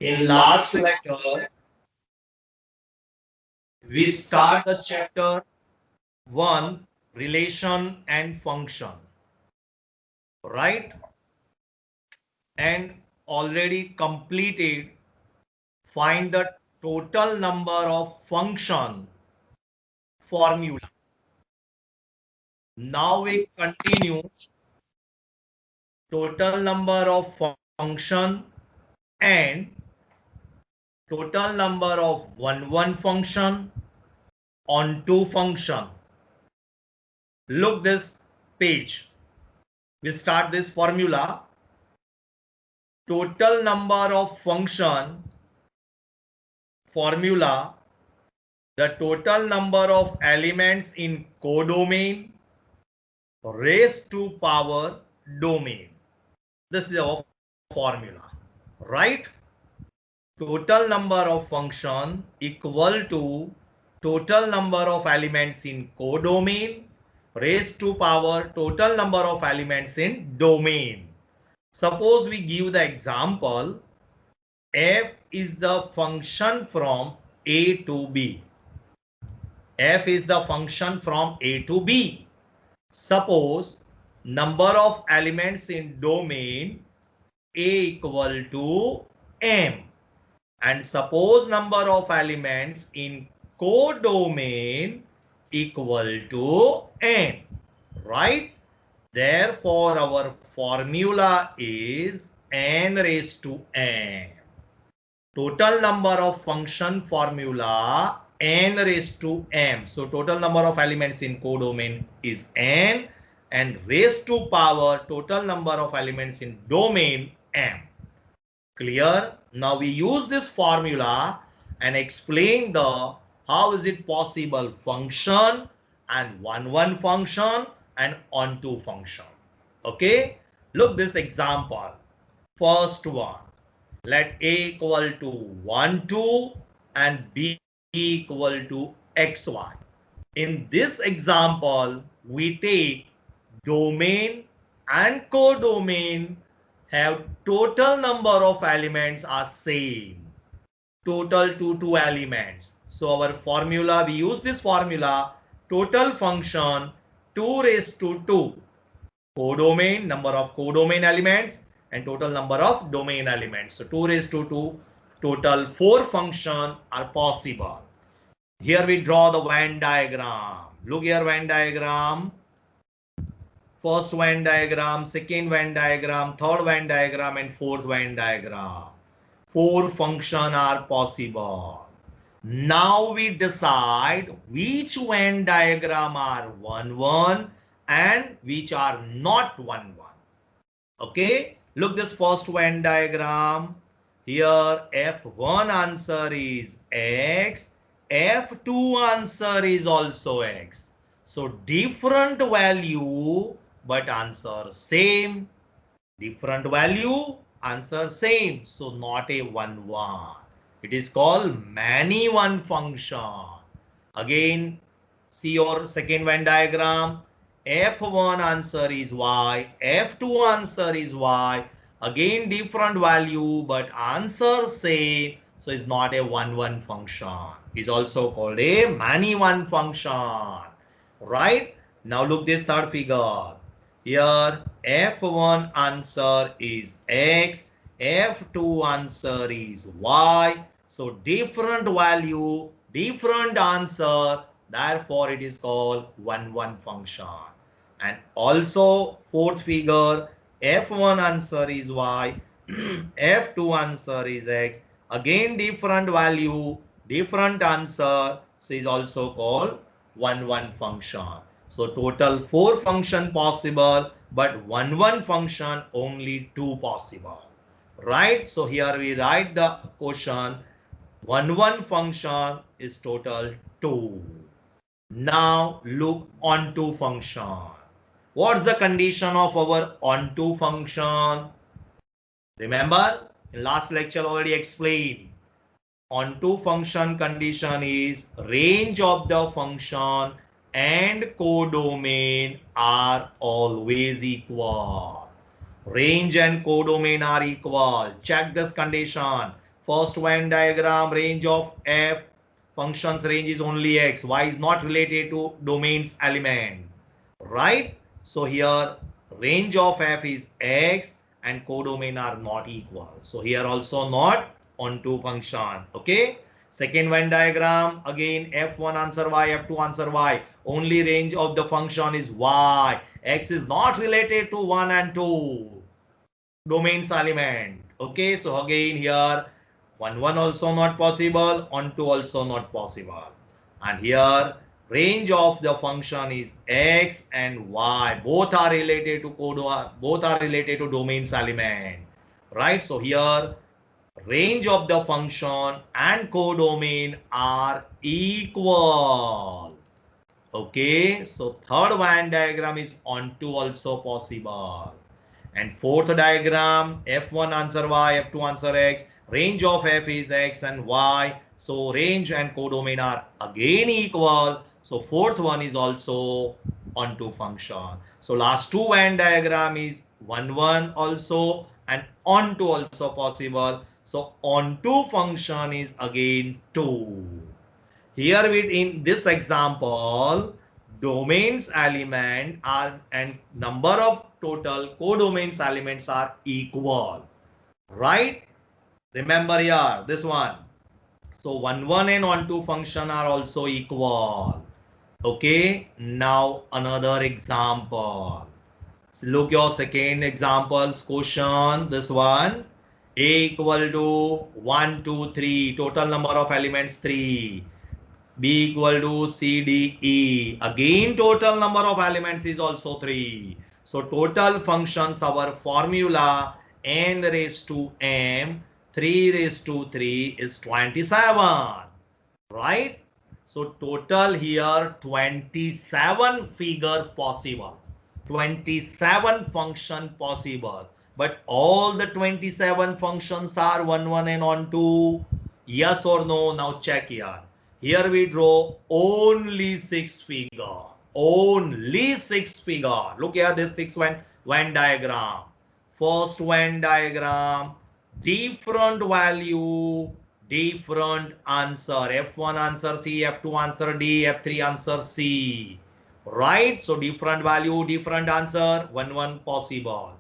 In last lecture, we start the chapter 1, relation and function, right? And already completed, find the total number of function formula. Now we continue total number of function and total number of one function on two function. Look this page. We'll start this formula. Total number of function formula, the total number of elements in codomain raised to power domain. This is our formula, right? Total number of function equal to total number of elements in codomain raised to power total number of elements in domain. Suppose we give the example, f is the function from a to b. F is the function from a to b. Suppose number of elements in domain a equal to m, and suppose number of elements in codomain equal to n, right? Therefore, our formula is n raised to m. Total number of function formula n raised to m. So total number of elements in codomain is n, and raised to power total number of elements in domain m. Clear? Now we use this formula and explain the how is it possible function and one function and onto function. Okay, look this example. First one, let a equal to 1 2 and b equal to xy. In this example, we take domain and codomain have total number of elements are same, total two elements. So our formula, we use this formula, total function 2 raised to 2, codomain, number of codomain elements, and total number of domain elements. So 2 raised to 2, total 4 function are possible. Here we draw the Venn diagram. Look here, Venn diagram. First Venn diagram, second Venn diagram, third Venn diagram, and fourth Venn diagram. 4 function are possible. Now we decide which Venn diagram are 1 and which are not 1 1. Okay, look this first Venn diagram. Here F1 answer is X, F2 answer is also X. So different value but answer same. Different value, answer same. So not a 1 1. It is called many one function. Again, see your second Venn diagram. F1 answer is Y, F2 answer is Y. Again, different value, but answer same. So it's not a 1 1 function. It's also called a many one function. Right? Now look this third figure. Here F1 answer is X, F2 answer is Y. So different value, different answer. Therefore, it is called 1 1 function. And also fourth figure, F1 answer is Y, F2 answer is X. Again different value, different answer. So is also called 1 1 function. So total 4 function possible, but 1 1 function only 2 possible. Right? So here we write the question, 1 1 function is total 2. Now look onto function. What's the condition of our onto function? Remember, in last lecture already explained. Onto function condition is range of the function and codomain are always equal. Range and codomain are equal. Check this condition. First Venn diagram, range of f functions range is only x. Y is not related to domain's element, right? So here range of f is x and codomain are not equal. So here also not onto function. Okay. Second Venn diagram, again f1 answer y, f2 answer y. Only range of the function is y. X is not related to 1 and 2 domains element. Okay, so again here 1 1 also not possible, on 2 also not possible. And here range of the function is x and y. Both are related to domains element. Right? So here range of the function and codomain are equal. Okay, so third Venn diagram is onto also possible. And fourth diagram, f1 answer y, f2 answer x, range of f is x and y. So range and codomain are again equal. So fourth one is also onto function. So last two Venn diagram is 1 1 also and onto also possible. So onto function is again 2. Here in this example, domains element are and number of total codomains elements are equal, right? Remember here this one. So 1 1 and 1 2 function are also equal. Okay, now another example. So look your second examples question. This one, a equal to 1 2 3, total number of elements 3. B equal to C, D, E. Again, total number of elements is also 3. So, total functions, our formula n raised to m, 3 raised to 3 is 27. Right? So, total here 27 figure possible. 27 function possible. But all the 27 functions are 1, 1 and on 2. Yes or no? Now check here. Here we draw only 6 figure. Only 6 figure. Look here, this 6 Venn diagram. First Venn diagram, different value, different answer. F1 answer C, F2 answer D, F3 answer C. Right? So different value, different answer, 1 1 possible.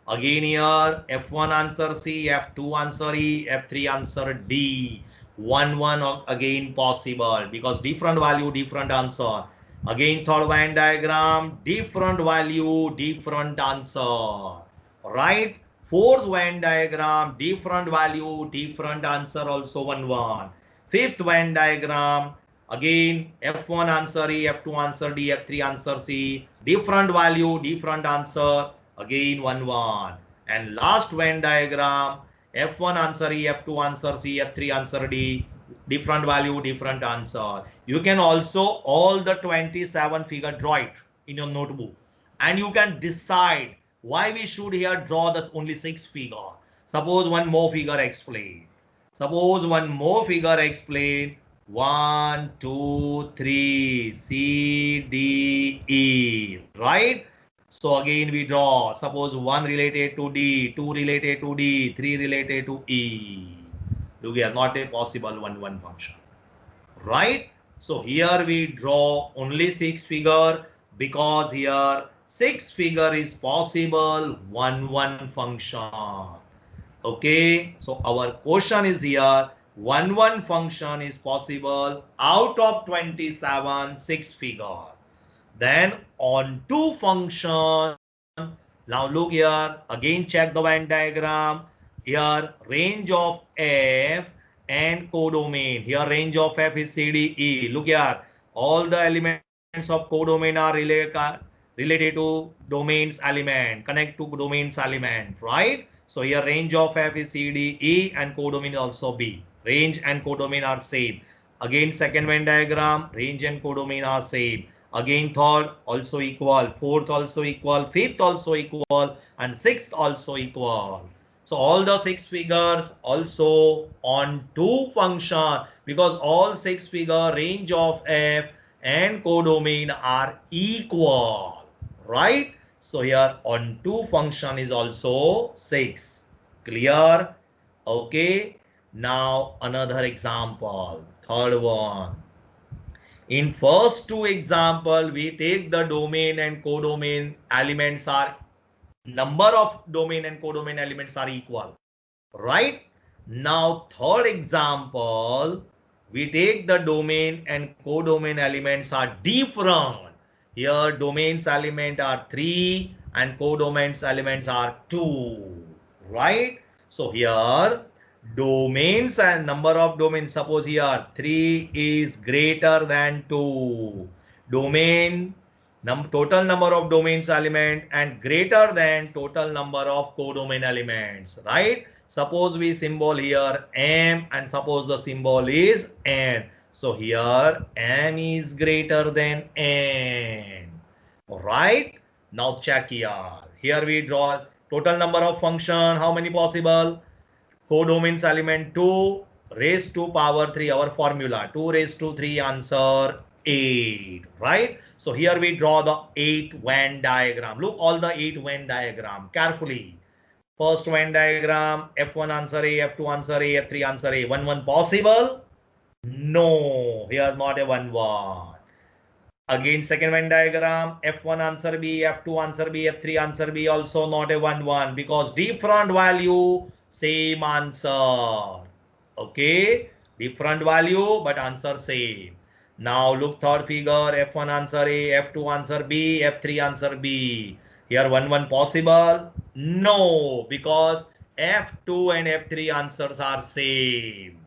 Again here, F1 answer C, F2 answer E, F3 answer D. 1 1 again possible because different value, different answer. Again third Venn diagram, different value, different answer. Right? Fourth Venn diagram, different value, different answer, also 1 1. Fifth Venn diagram, again F1 answer E, F2 answer D, F3 answer C, different value, different answer, again 1 1. And last Venn diagram, F1 answer E, F2 answer C, F3 answer D, different value, different answer. You can also all the 27 figure draw it in your notebook and you can decide why we should here draw this only 6 figure. Suppose one more figure explain. Suppose one more figure explain. 1 2 3 C D E, right? So again we draw, suppose 1 related to D, 2 related to D, 3 related to E. Look here, not a possible 1 1 function, right? So here we draw only 6 figure because here 6 figure is possible 1 1 function. Okay, so our question is here 1 1 function is possible out of 27 6 figure. Then on two function, now look here, again check the Venn diagram. Here range of f and codomain. Here range of f is C, D, E. Look here, all the elements of codomain are related to domains element, connect to domains element, right? So here range of f is C, D, E and codomain also B. Range and codomain are same. Again second Venn diagram, range and codomain are same. Again third also equal, fourth also equal, fifth also equal, and sixth also equal. So all the 6 figures also on two function because all 6 figure range of f and codomain are equal, right? So here on two function is also 6. Clear? Okay. Now another example, third one. In first two example, we take the domain and codomain elements are number of domain and codomain elements are equal, right? Now third example, we take the domain and codomain elements are different. Here domains element are 3 and codomains elements are 2, right? So here domains and number of domains, suppose here 3 is greater than 2. Domain total number of domains element and greater than total number of codomain elements, right? Suppose we symbol here m and suppose the symbol is n. So here m is greater than n. Right? Now check here. Here we draw total number of function. How many possible? Codomains element 2 raised to power 3, our formula 2 raised to 3, answer 8, right? So here we draw the 8 Venn diagram. Look all the 8 Venn diagram carefully. First Venn diagram, F1 answer A, F2 answer A, F3 answer A. 1 1 possible? No, here not a 1 1. Again second Venn diagram, F1 answer B, F2 answer B, F3 answer B, also not a 1 1 because different value, same answer. Okay, different value but answer same. Now look third figure, F1 answer A, F2 answer B, F3 answer B. Here 1 1 possible? No, because F2 and F3 answers are same.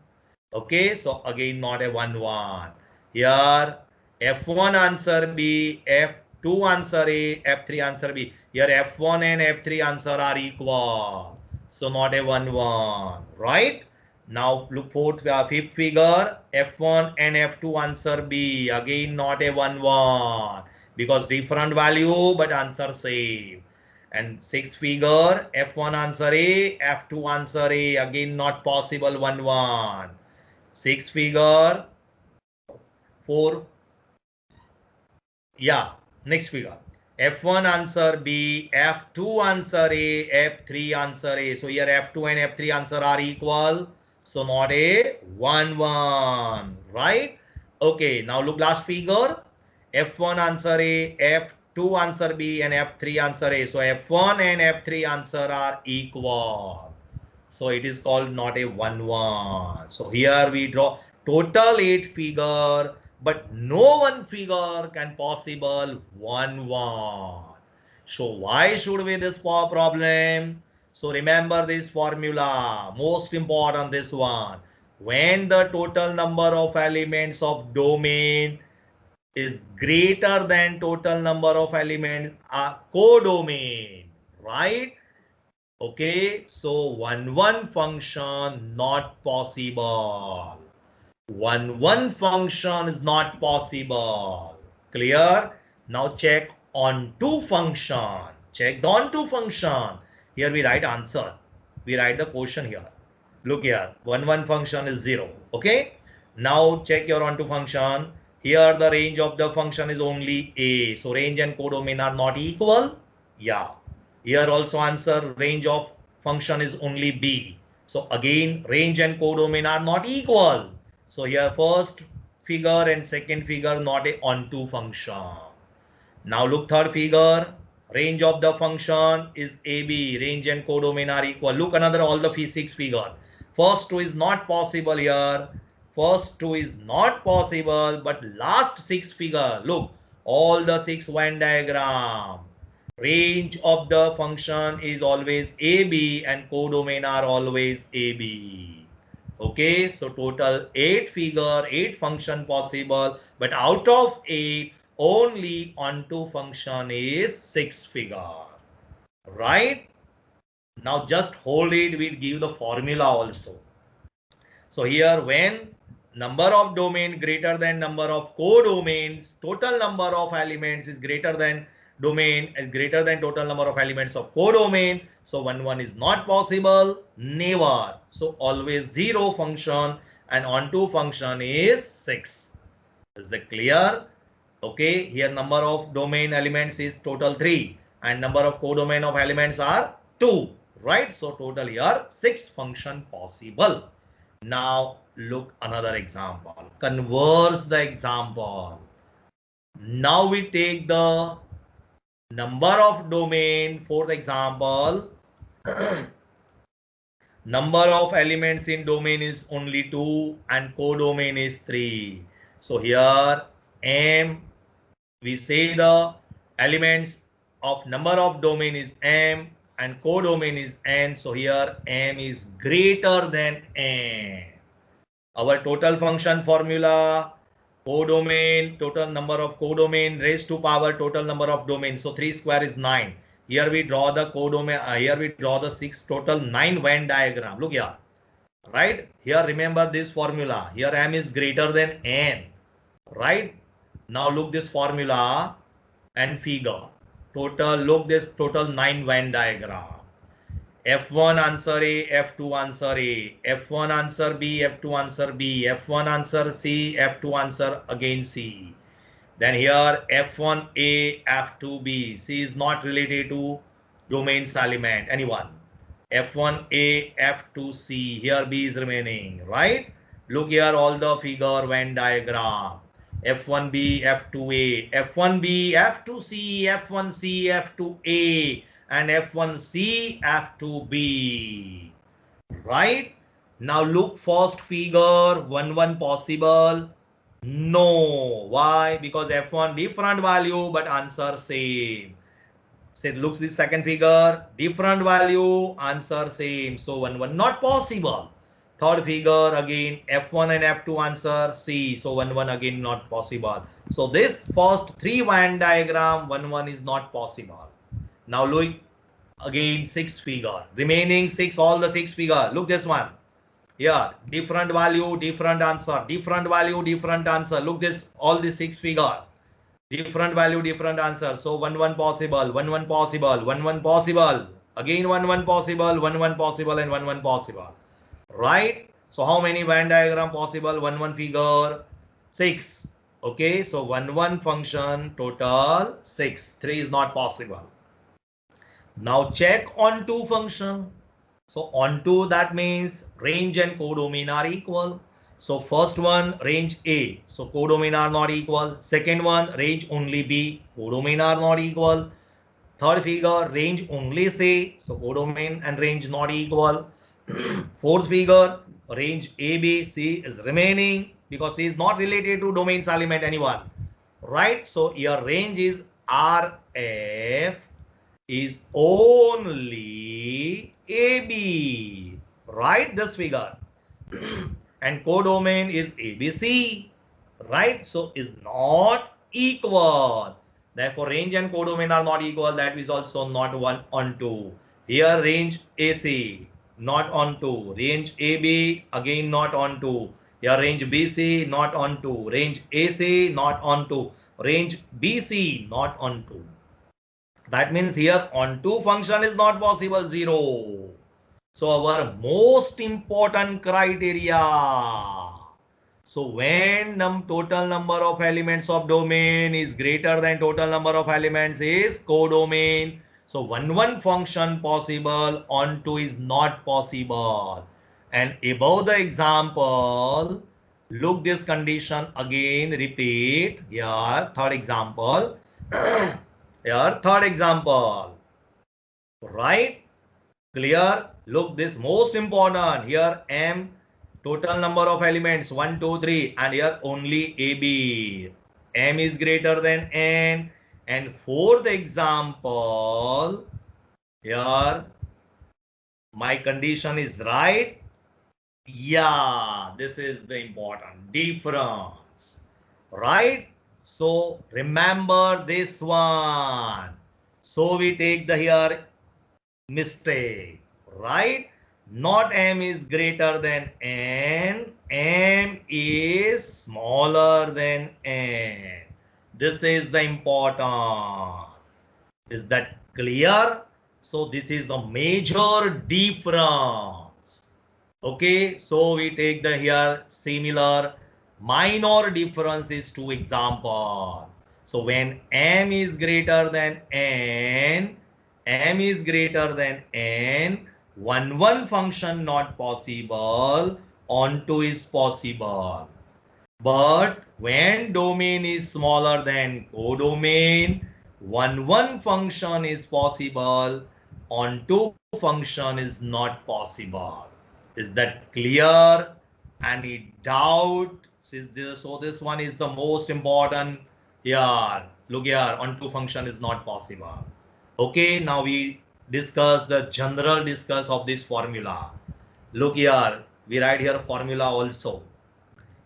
Okay, so again not a 1 1. Here F1 answer B, F2 answer A, F3 answer B. Here F1 and F3 answer are equal. So not a 1 1, right? Now look fifth figure, F1 and F2 answer B. Again not a 1 1 because different value but answer same. And sixth figure, F1 answer A, F2 answer A. Again not possible 1 1. Sixth figure, 4. Yeah, next figure. F1 answer B, F2 answer A, F3 answer A. So here F2 and F3 answer are equal. So not a 1 1, right? Okay, now look last figure. F1 answer A, F2 answer B, and F3 answer A. So F1 and F3 answer are equal. So it is called not a 1 1. So here we draw total 8 figure, but no one figure can possible 1 1. So why should we this problem? So remember this formula, most important this one. When the total number of elements of domain is greater than total number of elements codomain, right? Okay, so 1 1 function not possible. 1 1 function is not possible. Clear? Now check on 2 function. Check the on 2 function. Here we write answer. We write the question here. Look here. 1 1 function is 0. Okay. Now check your on 2 function. Here the range of the function is only A. So range and codomain are not equal. Yeah. Here also answer range of function is only B. So again range and codomain are not equal. So here first figure and second figure not a onto function. Now look third figure. Range of the function is AB. Range and codomain are equal. Look another all the 6 figure. First 2 is not possible here. First 2 is not possible. But last 6 figure. Look all the 6 Venn diagram. Range of the function is always AB and codomain are always AB. Okay, so total 8 figure, 8 function possible, but out of 8, only onto function is 6 figure. Right? Now just hold it, we'll give the formula also. So here when number of domain greater than number of codomains, total number of elements is greater than domain and greater than total number of elements of codomain. So 1 1 is not possible, never. So always 0 function and onto function is 6. Is that clear? Okay, here number of domain elements is total 3 and number of codomain of elements are 2, right? So total here 6 function possible. Now look another example. Converse the example. Now we take the number of domain. For the example, number of elements in domain is only 2 and codomain is 3. So here M, we say the elements of number of domain is M and codomain is N. So here M is greater than N. Our total function formula, codomain, total number of codomain raised to power total number of domains. So 3 square is 9. Here we draw the codomain, here we draw the 6 total 9 Venn diagram. Look here, right? Here remember this formula. Here M is greater than N, right? Now look this formula and figure. Total, look this total 9 Venn diagram. F1 answer A, F2 answer A, F1 answer B, F2 answer B, F1 answer C, F2 answer again C. Then here F1A, F2B. C is not related to domains element. Anyone? F1A, F2C. Here B is remaining, right? Look here all the figure Venn diagram. F1B, F2A, F1B, F2C, F1C, F2A, and F1C, F2B. Right? Now look first figure, 1, 1 possible. No. Why? Because F1 different value, but answer same. Say, looks this second figure, different value, answer same. So 1, 1 not possible. Third figure again, F1 and F2 answer C. So 1, 1 again not possible. So this first 3 Venn diagram, 1, 1 is not possible. Now look again 6 figure. Remaining 6, all the 6 figure. Look this one. Here, different value, different answer. Different value, different answer. Look this, all the 6 figure. Different value, different answer. So 1, 1 possible, 1, 1 possible, 1, 1 possible. Again 1, 1 possible, 1, 1 possible, and 1, 1 possible. Right? So how many Venn diagram possible? 1, 1 figure, 6. Okay, so 1, 1 function, total 6. 3 is not possible. Now check onto function. So onto, that means range and codomain are equal. So first one, range A. So codomain are not equal. Second one, range only B. Codomain are not equal. Third figure, range only C. So codomain and range not equal. Fourth figure, range A, B, C is remaining because C is not related to domains element anyone. Right? So your range is RF is only AB. Right? This figure. And codomain is ABC. Right? So is not equal. Therefore, range and codomain are not equal. That is also not 1 on 2. Here range AC not on 2. Range AB again not on 2. Here range BC not on 2. Range AC not on 2. Range BC not on 2. That means here on 2 function is not possible, 0. So our most important criteria. So when total number of elements of domain is greater than total number of elements is codomain. So 1, 1 function possible, on 2 is not possible. And above the example, look this condition again, repeat. Here, third example. Here, third example. Right? Clear? Look, this most important. Here, M, total number of elements 1, 2, 3, and here only AB. M is greater than N. And for the example, here my condition is right. Yeah, this is the important difference. Right? So remember this one. So we take the here mistake. Right? Not M is greater than N. M is smaller than N. This is the important. Is that clear? So this is the major difference. Okay, so we take the here similar minor difference is 2 example. So when M is greater than N, M is greater than N, 1, 1 function not possible, onto is possible. But when domain is smaller than codomain, one function is possible, onto function is not possible. Is that clear? Any doubt? So this one is the most important here. Look here, onto function is not possible. Okay, now we discuss the general discuss of this formula. Look here, we write here formula also.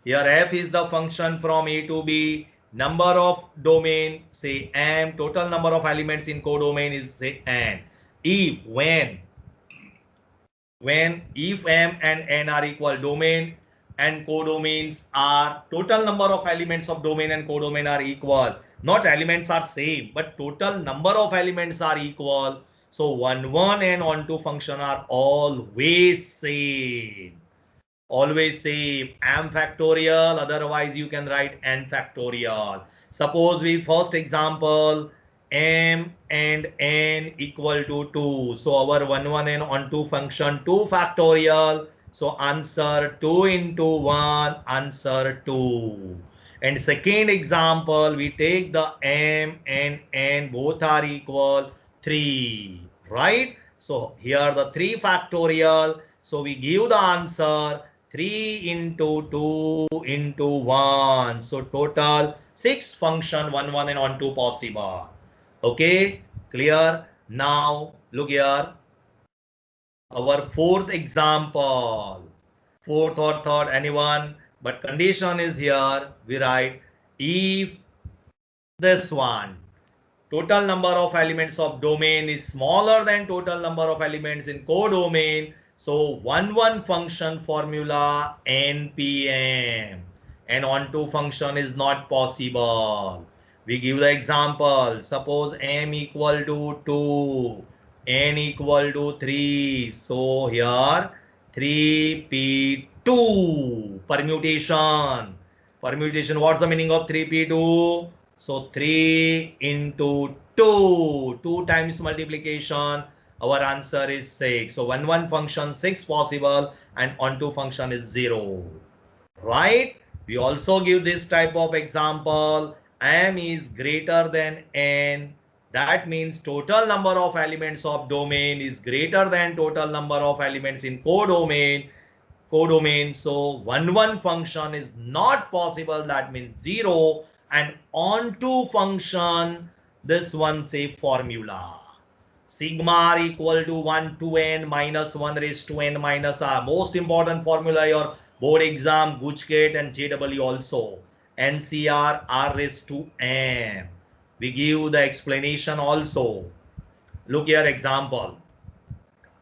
Here f is the function from A to B. Number of domain, say m. Total number of elements in codomain is say n. If if m and n are equal, domain and codomains are, total number of elements of domain and codomain are equal. Not elements are same, but total number of elements are equal. So 1 and onto function are always same. Always say m factorial, otherwise you can write n factorial. Suppose we first example, m and n equal to 2. So our 1 and onto function 2 factorial. So answer 2 into 1, answer 2. And second example, we take the m and n both are equal 3, right? So here the 3 factorial. So we give the answer 3 into 2 into 1. So total 6 function 1 and onto possible. Okay, clear? Now look here. Our fourth example. Fourth or third, anyone? But condition is here. We write if this one, total number of elements of domain is smaller than total number of elements in codomain. So 1 function formula npm and onto function is not possible. We give the example. Suppose m equal to 2, n equal to 3. So here 3p2 permutation. Permutation, what's the meaning of 3p2? So 3 into 2, 2 times multiplication, our answer is 6. So 1 function 6 possible and onto function is 0. Right? We also give this type of example. M is greater than n. That means total number of elements of domain is greater than total number of elements in codomain. So 1 function is not possible. That means 0. And onto function, this one say formula. Sigma r equal to 1 to n minus 1 raised to n minus r. Most important formula your board exam, Guchgate and JW also. NCR r raised to m. We give the explanation also. Look here example.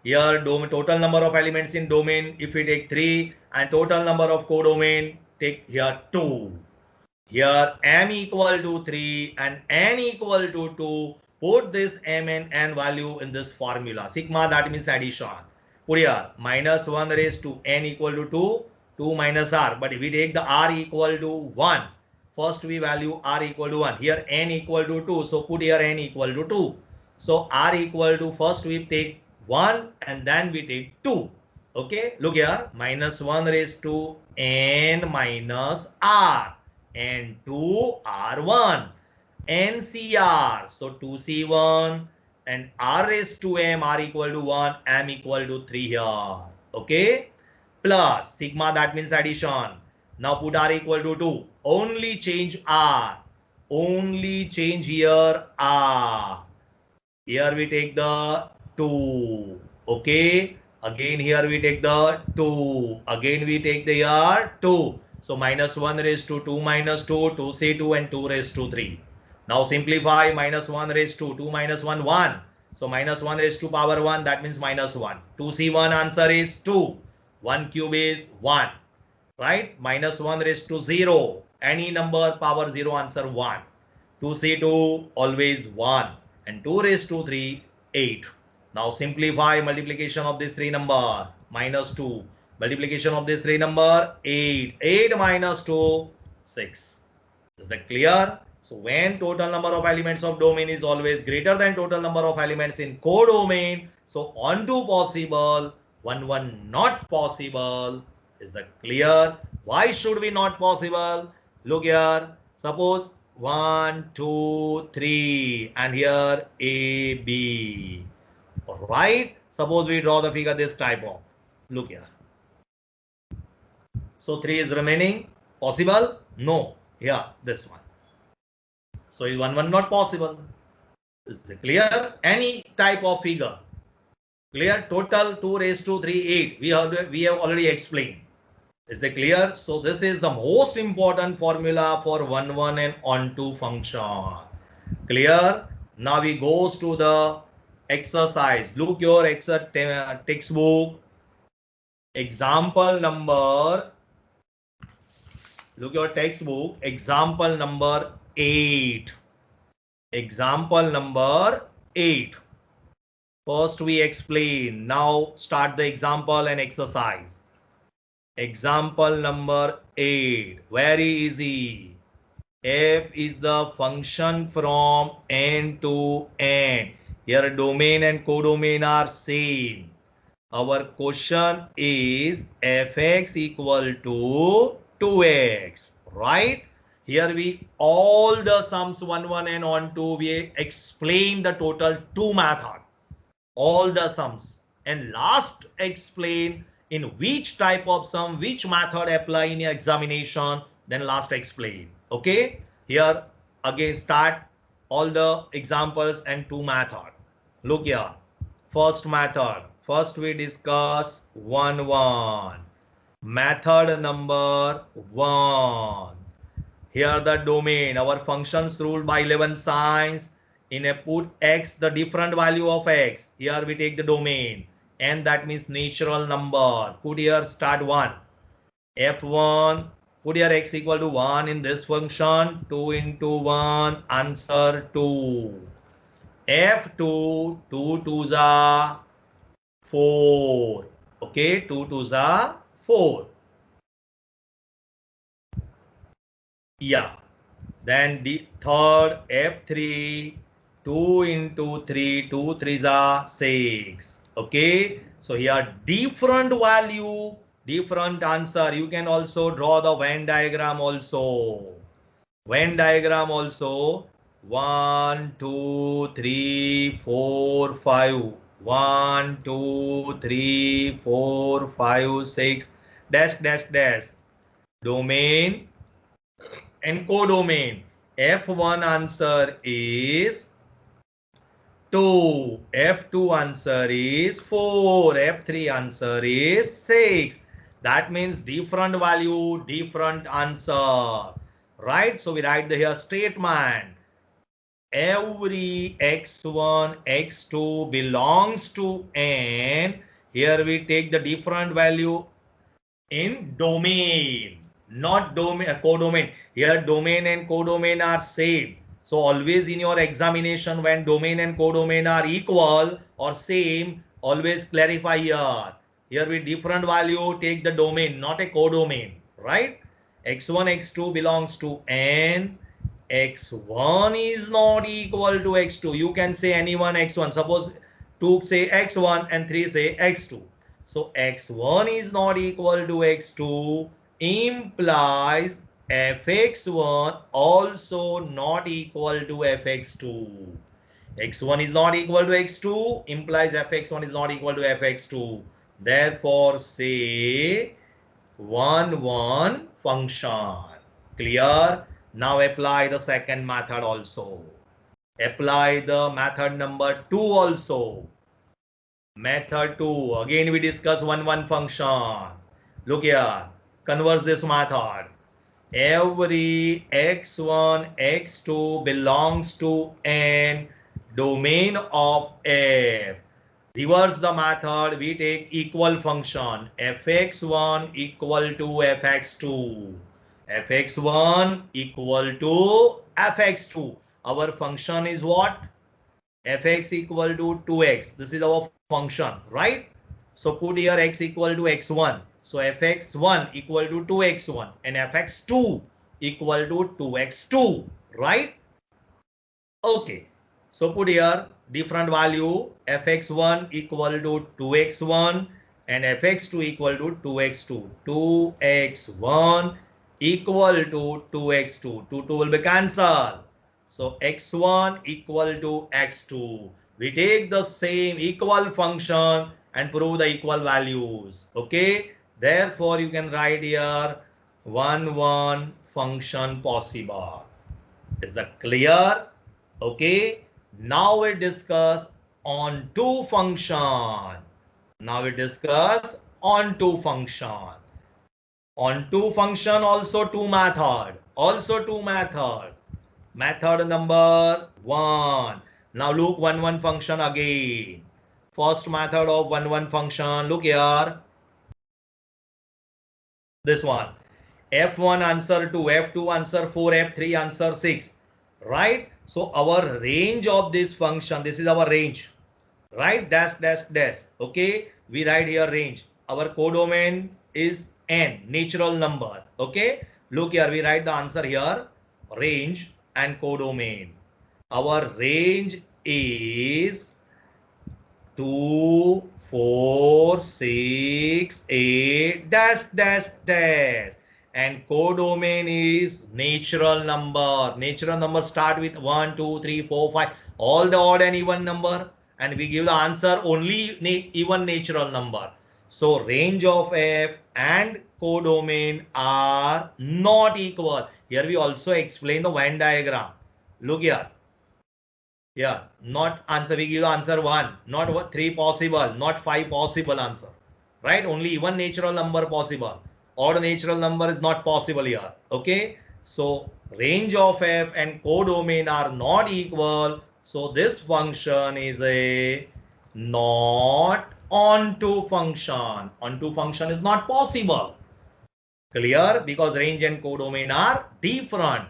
Here total number of elements in domain, if we take 3, and total number of codomain, take here 2. Here m equal to 3 and n equal to 2. Put this m and n value in this formula. Sigma, that means addition. Put here minus 1 raised to n equal to 2, 2 minus r. But if we take the r equal to 1, first we value r equal to 1. Here n equal to 2. So put here n equal to 2. So r equal to, first we take 1 and then we take 2. Okay, look here, minus 1 raised to n minus r and 2 r1. NCR, so 2c1 and r raised to m, r equal to 1, m equal to 3 here. Okay, plus sigma, that means addition. Now put r equal to 2. Only change r. Only change here r. Here we take the 2. Okay, again here we take the 2. Again we take the here 2. So minus 1 raised to 2 minus 2, 2c2 and 2 raised to 3. Now simplify, minus 1 raised to 2 minus 1, 1. So minus 1 raised to power 1, that means minus 1. 2c1 answer is 2. 1 cube is 1. Right? Minus 1 raised to 0. Any number power 0 answer 1. 2c2 always 1. And 2 raised to 3, 8. Now simplify multiplication of this 3 number. Minus 2. Multiplication of this 3 number, 8. 8 minus 2, 6. Is that clear? So when total number of elements of domain is always greater than total number of elements in codomain, so onto possible, 1 not possible. Is that clear? Why should we not possible? Look here. Suppose 1, 2, 3 and here A, B. Alright. Suppose we draw the figure this type of. Look here. So 3 is remaining. Possible? No. Here, this one. So is 1, 1 not possible? Is it clear? Any type of figure. Clear? Total 2 raised to 3, 8. We have already explained. Is that clear? So this is the most important formula for 1, 1 and onto function. Clear? Now we goes to the exercise. Look your textbook. Example number. Look your textbook. Example number 8. Example number 8. First we explain. Now start the example and exercise. Example number 8. Very easy. F is the function from n to n. Here domain and codomain are same. Our question is fx equal to 2x. Right? Here we all the sums 1, 1 and on 2. We explain the total 2 method. All the sums. And last explain in which type of sum, which method apply in your examination, then last explain. Okay, here again start all the examples and 2 method. Look here, first method. First we discuss 1, 1. Method number 1. Here the domain, our functions ruled by 11 signs. In a put x, the different value of x. Here we take the domain. And that means natural number. Put here start 1. F1. Put here x equal to 1 in this function. 2 into 1. Answer 2. F2. 2 2s are 4. Okay. 2 2s are 4. Yeah. Then the third F3. 2 into 3. 2 3s are 6. Okay, so here different value, different answer. You can also draw the Venn diagram also. Venn diagram also. 1 2 3 4 5. 1 2 3 4 5 6 dash dash dash. Domain and codomain. F1 answer is 2. F2 answer is 4. F3 answer is 6. That means different value, different answer. Right? So we write the here statement. Every x1, x2 belongs to n. Here we take the different value in domain, not domain, codomain. Here domain and codomain are same. So always in your examination when domain and codomain are equal or same, always clarify here. Here with different value take the domain, not a codomain, right? x1, x2 belongs to n. x1 is not equal to x2. You can say any one x1. Suppose 2 say x1 and 3 say x2. So x1 is not equal to x2 implies fx1 also not equal to fx2. x1 is not equal to x2 implies fx1 is not equal to fx2. Therefore, say 1 1 function. Clear? Now apply the second method also. Apply the method number 2 also. Method 2. Again we discuss 1 1 function. Look here. Converse this method. Every x1, x2 belongs to n domain of f. Reverse the method. We take equal function. fx1 equal to fx2. fx1 equal to fx2. Our function is what? fx equal to 2x. This is our function, right? So put here x equal to x1. So fx1 equal to 2x1 and fx2 equal to 2x2, right? Okay. So put here different value. fx1 equal to 2x1 and fx2 equal to 2x2. 2x1 equal to 2x2. 2 will be cancelled. So x1 equal to x2. We take the same equal function and prove the equal values. Okay. Therefore, you can write here 1 function possible. Is that clear? Okay. Now we discuss on two function. Now we discuss on two function. On two function also two method. Also two method. Method number 1. Now look 1 function again. First method of 1 function. Look here. This one. F1 answer 2, F2 answer 4, F3 answer 6. Right? So our range of this function, this is our range. Right? Dash, dash, dash. Okay? We write here range. Our codomain is n, natural number. Okay? Look here, we write the answer here. Range and codomain. Our range is 2, 4, 6, 8, dash, dash, dash. And codomain is natural number. Natural number start with 1, 2, 3, 4, 5. All the odd and even number. And we give the answer only even natural number. So range of f and codomain are not equal. Here we also explain the Venn diagram. Look here. Yeah, not answer. We give the answer 1, not 3 possible, not 5 possible answer. Right? Only one natural number possible. Odd natural number is not possible here. Okay. So range of f and codomain are not equal. So this function is a not onto function. Onto function is not possible. Clear? Because range and codomain are different.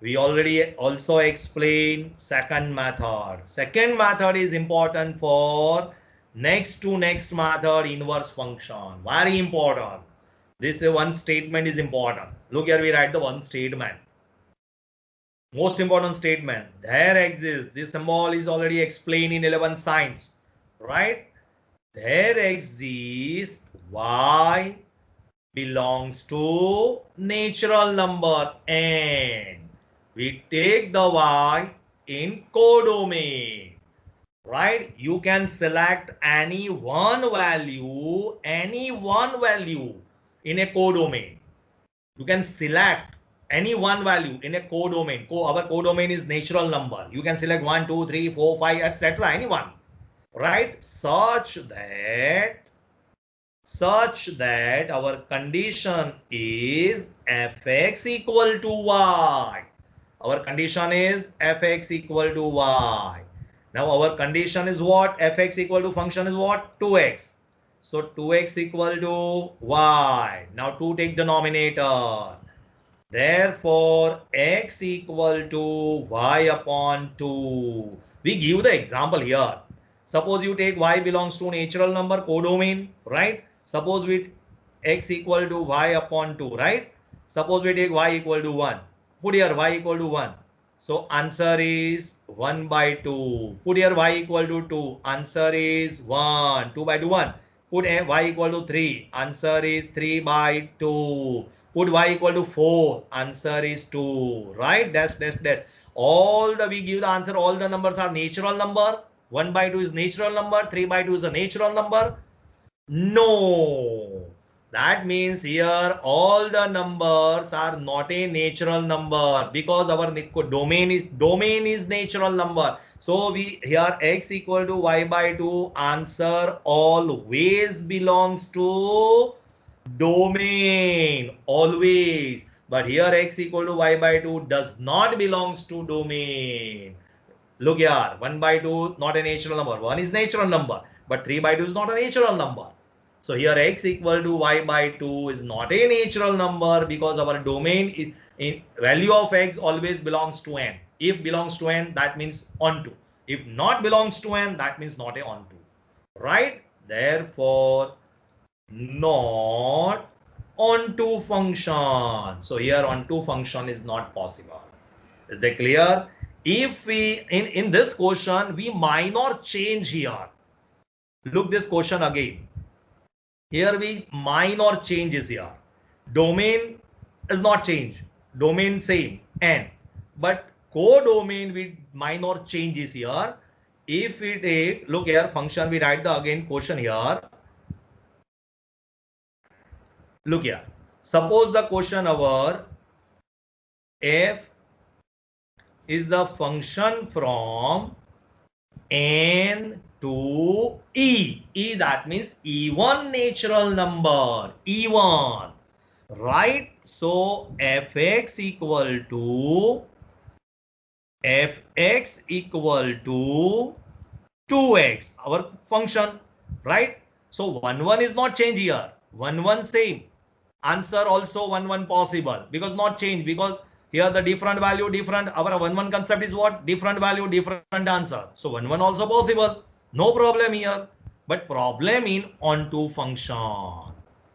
We already also explained second method. Second method is important for next to next method inverse function. Very important. This one statement is important. Look here, we write the one statement. Most important statement. There exists. This symbol is already explained in 11th science. Right? There exists y belongs to natural number n. We take the y in codomain, right? You can select any one value in a codomain. You can select any one value in a codomain. Our codomain is natural number. You can select 1, 2, 3, 4, 5, etc. Any one, right? Such that our condition is fx equal to y. Our condition is fx equal to y. Now our condition is what? Fx equal to function is what? 2x. So 2x equal to y. Now 2 take denominator. Therefore x equal to y upon 2. We give the example here. Suppose you take y belongs to natural number codomain, right? Suppose we x equal to y upon 2, right? Suppose we take y equal to 1. Put here y equal to 1. So answer is 1 by 2. Put here y equal to 2. Answer is 1. 2 by 2, 1. Put y equal to 3. Answer is 3 by 2. Put y equal to 4. Answer is 2. Right? Dash, dash, dash. We give the answer. All the numbers are natural number. 1 by 2 is natural number. 3 by 2 is a natural number. No. That means here all the numbers are not a natural number because our domain is natural number. So we here x equal to y by 2 answer always belongs to domain, always. But here x equal to y by 2 does not belongs to domain. Look here, 1 by 2 not a natural number. 1 is natural number, but 3 by 2 is not a natural number. So here x equal to y by 2 is not a natural number because our domain is in value of x always belongs to n. If belongs to n, that means onto. If not belongs to n, that means not a onto. Right? Therefore, not onto function. So here onto function is not possible. Is that clear? If we in this question we minor change here. Look this question again. Here we minor changes here. Domain is not change. Domain same n, but codomain with minor changes here. If we take, look here, function, we write the again question here. Look here. Suppose the question our f is the function from n to e. E, that means even natural number, even, right? So fx equal to 2x, our function, right? So 1 is not change here. 1 same. Answer also 1 possible, because not change, because here the different value different. Our 1 concept is what? Different value different answer. So 1 also possible. No problem here. But problem in onto function,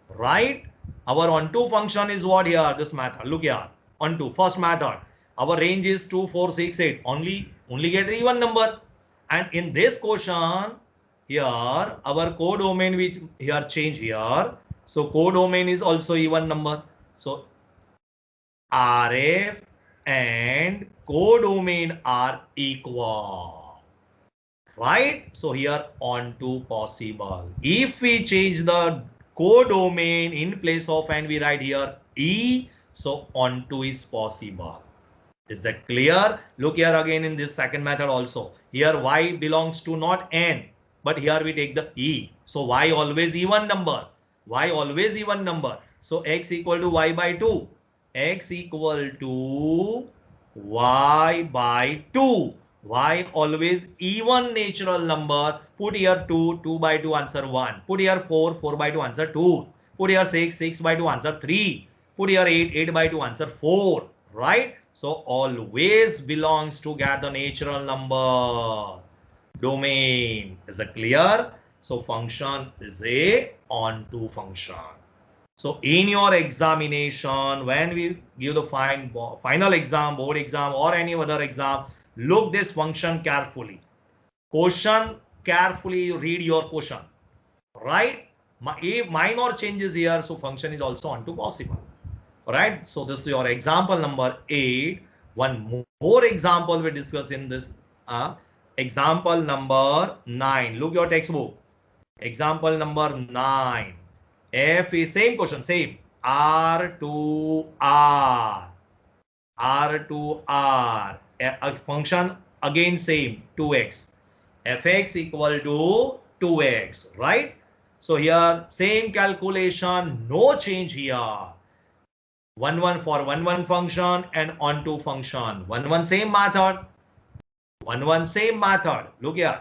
right? Our onto function is what here? This method. Look here. Onto first method. Our range is 2, 4, 6, 8. Only get even number. And in this question, here our codomain which here change here. So codomain is also even number. So RF and codomain are equal, right? So here onto possible. If we change the codomain in place of n, we write here E. So onto is possible. Is that clear? Look here again in this second method also. Here y belongs to not n, but here we take the e. So y always even number. Y always even number. So x equal to y by 2. X equal to y by 2. Y always even natural number. Put here 2, 2 by 2 answer 1. Put here 4, 4 by 2 answer 2. Put here 6, 6 by 2 answer 3. Put here 8, 8 by 2 answer 4. Right? So always belongs to get the natural number domain. Is that clear? So function is a onto function. So in your examination, when we give the final exam, board exam or any other exam, look this function carefully. Question carefully, read your question. Right? If minor changes here, so function is also onto possible. Right? So this is your example number 8. One more example we discuss in this. Example number 9. Look your textbook. Example number 9. F is same question, same. R to R. R to R. A function again same, 2x. Fx equal to 2x, right? So here same calculation, no change here. 1 for 1 function and onto function. 1 same method. 1 same method. Look here.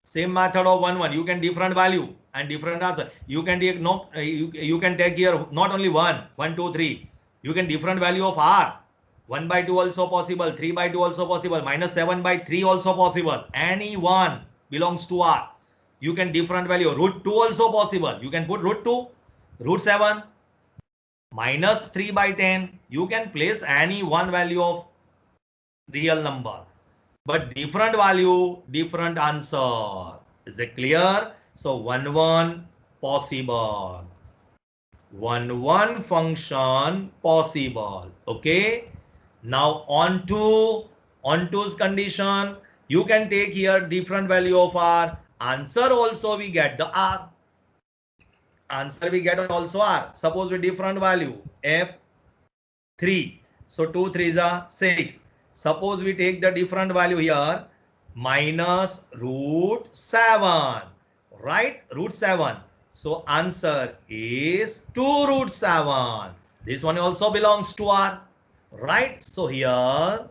Same method of 1 you can different value and different answer. You can take no you can take here not only 1, 2, 3. You can different value of r. 1 by 2 also possible, 3 by 2 also possible, minus 7 by 3 also possible. Any one belongs to r. You can different value. Root 2 also possible. You can put root 2, root 7. Minus 3 by 10, you can place any one value of real number, but different value, different answer. Is it clear? So 1 possible, 1 function possible. Okay, now onto's condition, you can take here different value of r. Answer also we get the r. Answer we get also r. Suppose with different value f3. So 2 3s are 6. Suppose we take the different value here, minus root 7. Right? Root 7. So answer is 2 root 7. This one also belongs to r. Right? So here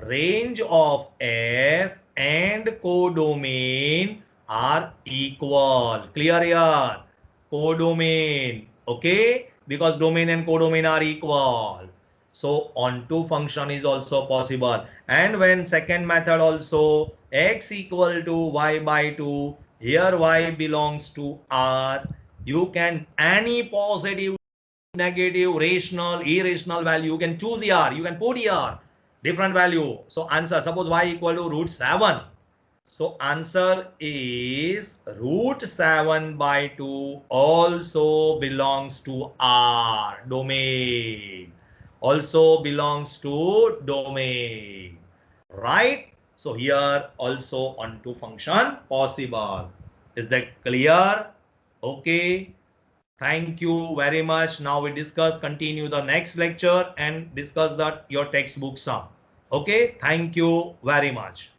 range of f and codomain are equal. Clear here? Codomain, okay, because domain and codomain are equal. So onto function is also possible. And when second method also x equal to y by 2, here y belongs to r. You can any positive, negative, rational, irrational value you can choose here. You can put here different value. So answer, suppose y equal to root 7. So answer is root 7 by 2 also belongs to R, domain. Also belongs to domain. Right? So here also onto function possible. Is that clear? Okay. Thank you very much. Now we continue the next lecture and discuss your textbook sum. Okay. Thank you very much.